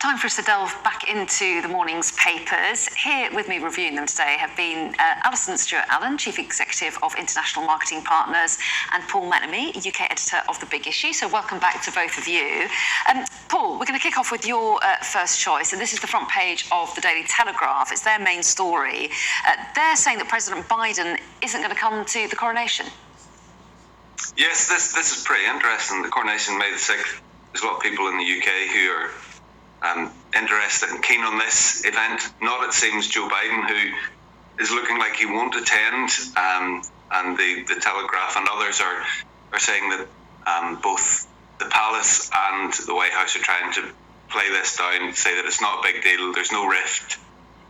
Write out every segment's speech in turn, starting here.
Time for us to delve back into the morning's papers. Here with me reviewing them today have been Alison Stewart-Allen, Chief Executive of International Marketing Partners, and Paul McNamee, UK Editor of The Big Issue. So welcome back to both of you. Paul, we're going to kick off with your first choice, and this is the front page of the Daily Telegraph. It's their main story. They're saying that President Biden isn't going to come to the coronation. Yes, this is pretty interesting. The coronation May the 6th. There's a lot of people in the UK who are interested and keen on this event. Not, it seems, Joe Biden, who is looking like he won't attend, and the Telegraph and others are saying that both the Palace and the White House are trying to play this down, say that it's not a big deal, there's no rift.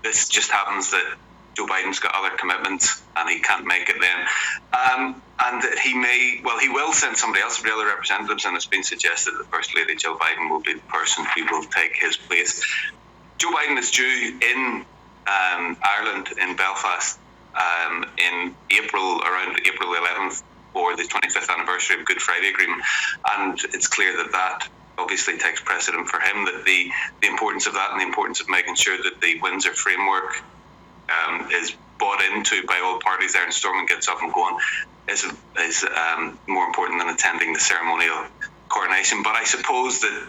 This just happens that Joe Biden's got other commitments and he can't make it then. And that he will send somebody else, the other representatives, and it's been suggested that First Lady Jill Biden will be the person who will take his place. Joe Biden is due in Ireland, in Belfast, in April, around April 11th, for the 25th anniversary of Good Friday Agreement. And it's clear that obviously takes precedent for him, that the importance of that and the importance of making sure that the Windsor framework is bought into by all parties there and Stormont gets up and going is more important than attending the ceremonial coronation. But I suppose that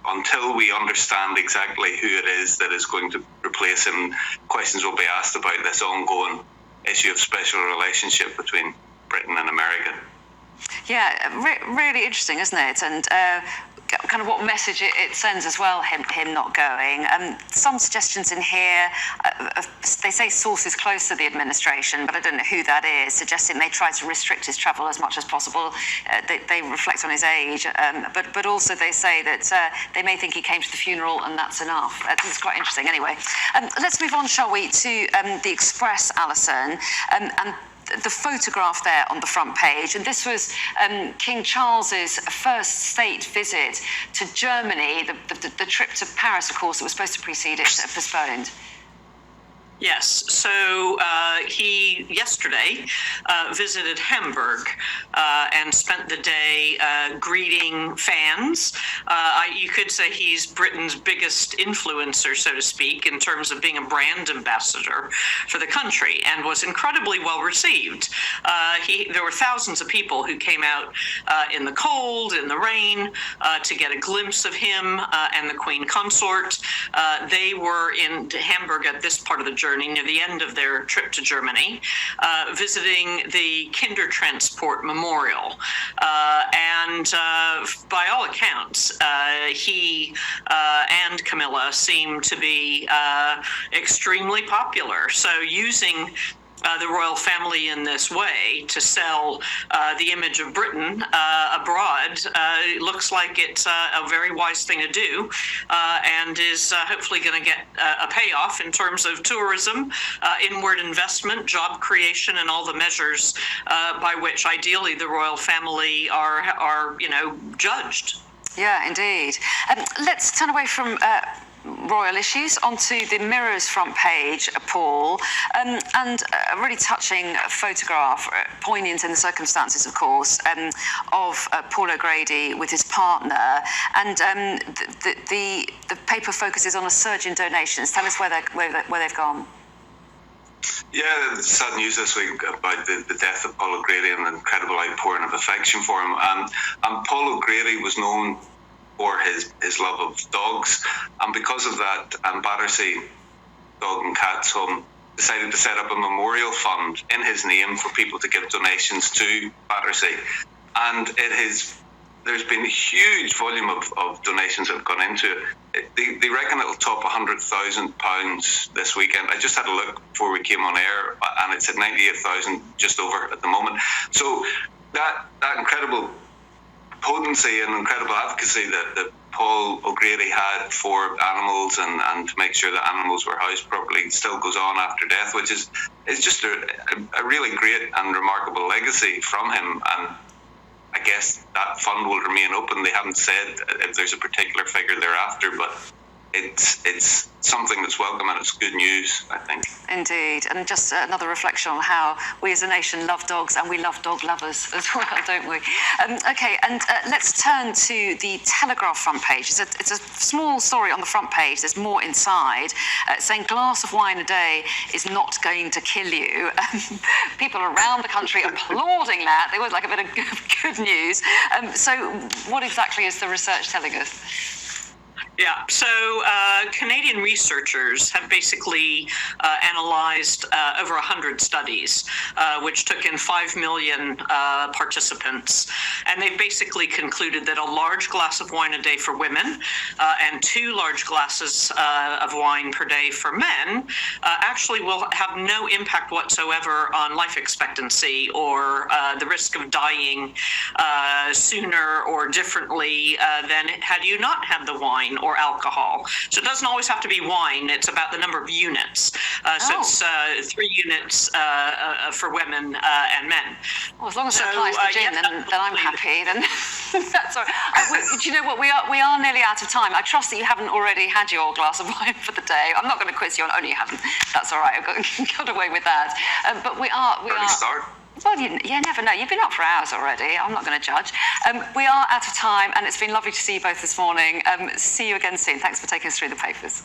until we understand exactly who it is that is going to replace him, questions will be asked about this ongoing issue of special relationship between Britain and America. Yeah, really interesting, isn't it? And kind of what message it sends as well, him not going. Some suggestions in here, they say sources close to the administration, but I don't know who that is, suggesting they try to restrict his travel as much as possible. They reflect on his age, but also they say that they may think he came to the funeral and that's enough. It's quite interesting. Anyway, let's move on, shall we, to the Express, Alison, and the photograph there on the front page, and this was King Charles's first state visit to Germany. The trip to Paris, of course, that was supposed to precede it, postponed. Yes, so he yesterday visited Hamburg and spent the day greeting fans. You could say he's Britain's biggest influencer, so to speak, in terms of being a brand ambassador for the country, and was incredibly well received. There were thousands of people who came out in the cold, in the rain, to get a glimpse of him and the Queen Consort. They were in Hamburg at this part of the journey, near the end of their trip to Germany, visiting the Kindertransport Memorial. And by all accounts, he and Camilla seem to be extremely popular. So using the royal family in this way to sell the image of Britain abroad looks like it's a very wise thing to do, and is hopefully going to get a payoff in terms of tourism, inward investment, job creation, and all the measures by which ideally the royal family are judged. Yeah, indeed. Let's turn away from royal issues onto the Mirror's front page, Paul, and a really touching photograph, poignant in the circumstances, of course, of Paul O'Grady with his partner, and the paper focuses on a surge in donations. Tell us where they've gone. Yeah, sad news this week about the death of Paul O'Grady and the incredible outpouring of affection for him. And Paul O'Grady was known for his love of dogs, and because of that, Battersea Dog and Cats Home decided to set up a memorial fund in his name for people to give donations to Battersea, and there's been a huge volume of donations that have gone into it. They reckon it'll top £100,000 this weekend. I just had a look before we came on air, and it's at 98,000 just over at the moment. So that incredible potency and incredible advocacy that Paul O'Grady had for animals and to make sure that animals were housed properly still goes on after death, which is just a really great and remarkable legacy from him. And I guess that fund will remain open. They haven't said if there's a particular figure they're after, but it's something that's welcome and it's good news, I think. Indeed, and just another reflection on how we as a nation love dogs, and we love dog lovers as well, don't we? Okay, and let's turn to the Telegraph front page. It's a small story on the front page. There's more inside, saying glass of wine a day is not going to kill you. People around the country applauding that. They would like a bit of good news. So what exactly is the research telling us? Yeah, so Canadian researchers have basically analyzed over 100 studies, which took in 5 million participants. And they've basically concluded that a large glass of wine a day for women and 2 large glasses of wine per day for men actually will have no impact whatsoever on life expectancy or the risk of dying sooner or differently than had you not had the wine or alcohol. So it doesn't always have to be wine. It's about the number of units. So it's 3 units for women and men. Well, as long as it applies to gin, then I'm happy. Then that's all right. Do you know what? We are nearly out of time. I trust that you haven't already had your glass of wine for the day. I'm not going to quiz you on. Oh, you haven't. That's all right. I've got away with that. But we are. Start. Well, you never know. You've been up for hours already. I'm not going to judge. We are out of time, and it's been lovely to see you both this morning. See you again soon. Thanks for taking us through the papers.